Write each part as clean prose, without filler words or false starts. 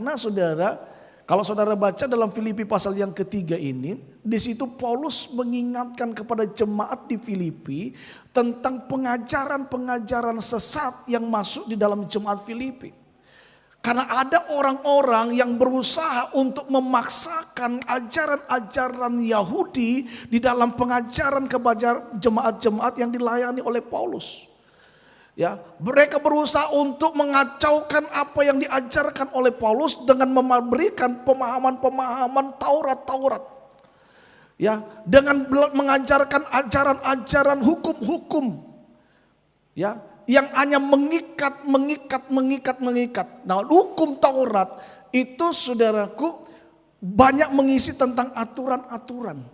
Karena saudara, kalau saudara baca dalam Filipi pasal yang ketiga ini, di situ Paulus mengingatkan kepada jemaat di Filipi tentang pengajaran-pengajaran sesat yang masuk di dalam jemaat Filipi. Karena ada orang-orang yang berusaha untuk memaksakan ajaran-ajaran Yahudi di dalam pengajaran kepada jemaat-jemaat yang dilayani oleh Paulus. Ya, mereka berusaha untuk mengacaukan apa yang diajarkan oleh Paulus dengan memberikan pemahaman-pemahaman Taurat. Ya, dengan mengajarkan ajaran-ajaran hukum-hukum. Ya, yang hanya mengikat. Nah, hukum Taurat itu saudaraku banyak mengisi tentang aturan-aturan.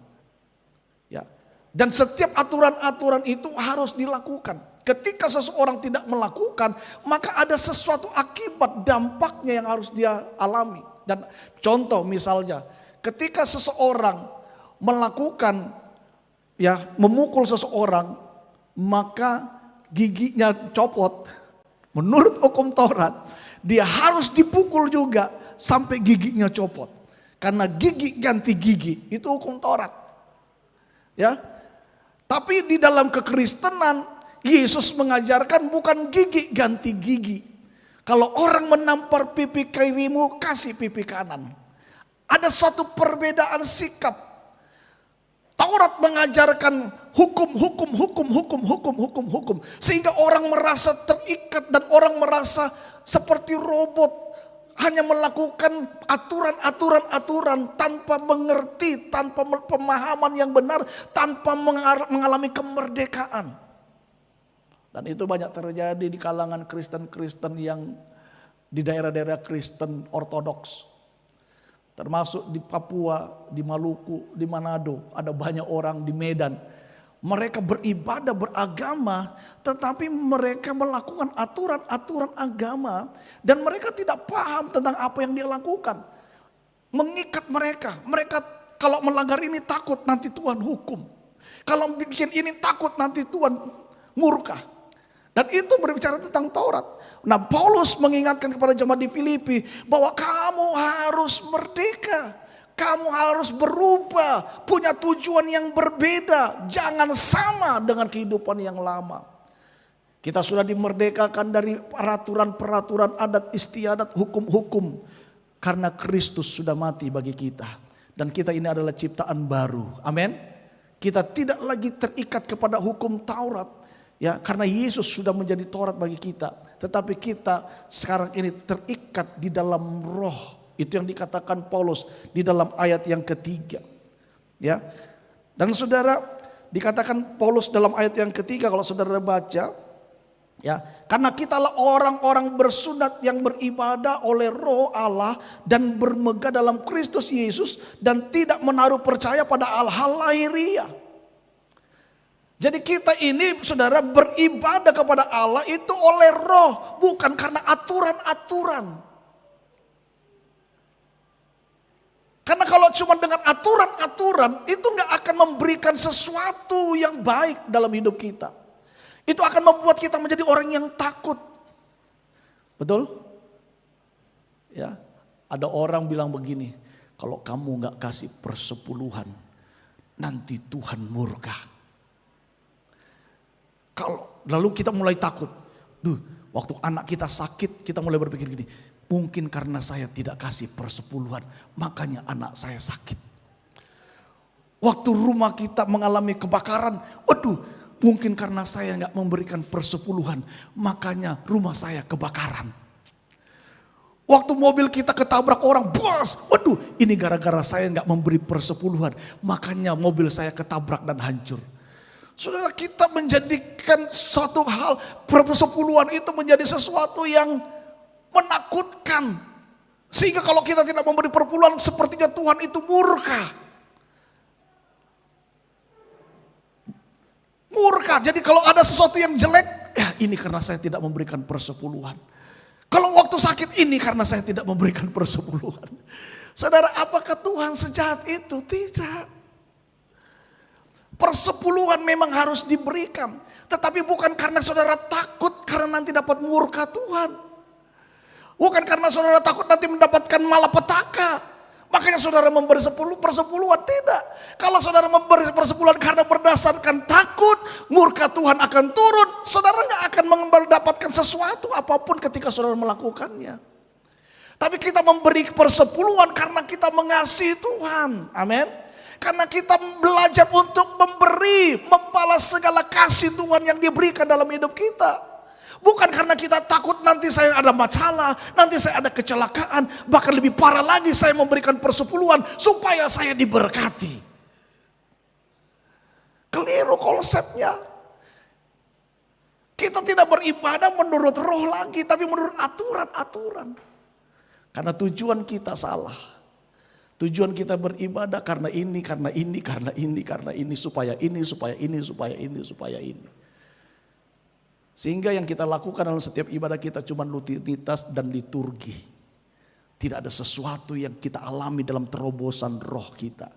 Ya. Dan setiap aturan-aturan itu harus dilakukan. Ketika seseorang tidak melakukan, maka ada sesuatu akibat dampaknya yang harus dia alami. Dan contoh misalnya, ketika seseorang melakukan memukul seseorang, maka giginya copot. Menurut hukum Taurat, dia harus dipukul juga sampai giginya copot. Karena gigi ganti gigi itu hukum Taurat. Ya. Tapi di dalam kekristenan Yesus mengajarkan bukan gigi ganti gigi. Kalau orang menampar pipi kirimu, kasih pipi kanan. Ada satu perbedaan sikap. Taurat mengajarkan hukum. Sehingga orang merasa terikat dan orang merasa seperti robot. Hanya melakukan aturan tanpa mengerti, tanpa pemahaman yang benar, tanpa mengalami kemerdekaan. Dan itu banyak terjadi di kalangan Kristen-Kristen yang di daerah-daerah Kristen Ortodoks. Termasuk di Papua, di Maluku, di Manado, ada banyak orang di Medan. Mereka beribadah, beragama, tetapi mereka melakukan aturan-aturan agama dan mereka tidak paham tentang apa yang dia lakukan. Mengikat mereka kalau melanggar ini takut nanti Tuhan hukum. Kalau bikin ini takut nanti Tuhan murka. Dan itu berbicara tentang Taurat. Nah, Paulus mengingatkan kepada jemaat di Filipi bahwa kamu harus merdeka. Kamu harus berubah, punya tujuan yang berbeda. Jangan sama dengan kehidupan yang lama. Kita sudah dimerdekakan dari peraturan-peraturan adat istiadat, hukum-hukum. Karena Kristus sudah mati bagi kita. Dan kita ini adalah ciptaan baru. Amin. Kita tidak lagi terikat kepada hukum Taurat. Ya, karena Yesus sudah menjadi Taurat bagi kita. Tetapi kita sekarang ini terikat di dalam roh. Itu yang dikatakan Paulus di dalam ayat yang ketiga. Ya. Dan saudara, dikatakan Paulus dalam ayat yang ketiga kalau saudara baca, ya, karena kitalah orang-orang bersunat yang beribadah oleh Roh Allah dan bermegah dalam Kristus Yesus dan tidak menaruh percaya pada hal-hal lahiriah. Jadi kita ini saudara beribadah kepada Allah itu oleh roh, bukan karena aturan-aturan. Karena kalau cuma dengan aturan-aturan itu gak akan memberikan sesuatu yang baik dalam hidup kita. Itu akan membuat kita menjadi orang yang takut. Betul? Ya, ada orang bilang begini, kalau kamu gak kasih persepuluhan, nanti Tuhan murka. Lalu kita mulai takut. Waktu anak kita sakit, kita mulai berpikir gini, mungkin karena saya tidak kasih persepuluhan, makanya anak saya sakit. Waktu rumah kita mengalami kebakaran, mungkin karena saya nggak memberikan persepuluhan, makanya rumah saya kebakaran. Waktu mobil kita ketabrak orang, ini gara-gara saya nggak memberi persepuluhan, makanya mobil saya ketabrak dan hancur. Saudara, kita menjadikan suatu hal persepuluhan itu menjadi sesuatu yang menakutkan. Sehingga kalau kita tidak memberi perpuluhan sepertinya Tuhan itu murka. Murka, jadi kalau ada sesuatu yang jelek, ya ini karena saya tidak memberikan persepuluhan. Kalau waktu sakit ini karena saya tidak memberikan persepuluhan. Saudara, apakah Tuhan sejahat itu? Tidak. Persepuluhan memang harus diberikan. Tetapi bukan karena saudara takut karena nanti dapat murka Tuhan. Bukan karena saudara takut nanti mendapatkan malapetaka. Makanya saudara memberi persepuluhan, tidak. Kalau saudara memberi persepuluhan karena berdasarkan takut, murka Tuhan akan turun. Saudara nggak akan mendapatkan sesuatu apapun ketika saudara melakukannya. Tapi kita memberi persepuluhan karena kita mengasihi Tuhan. Amin. Karena kita belajar untuk memberi, membalas segala kasih Tuhan yang diberikan dalam hidup kita. Bukan karena kita takut nanti saya ada masalah, nanti saya ada kecelakaan, bahkan lebih parah lagi saya memberikan persepuluhan supaya saya diberkati. Keliru konsepnya. Kita tidak beribadah menurut roh lagi, tapi menurut aturan-aturan. Karena tujuan kita salah. Tujuan kita beribadah karena ini, karena ini, karena ini, karena ini, supaya ini, supaya ini, supaya ini, supaya ini. Sehingga yang kita lakukan dalam setiap ibadah kita cuma rutinitas dan liturgi. Tidak ada sesuatu yang kita alami dalam terobosan roh kita.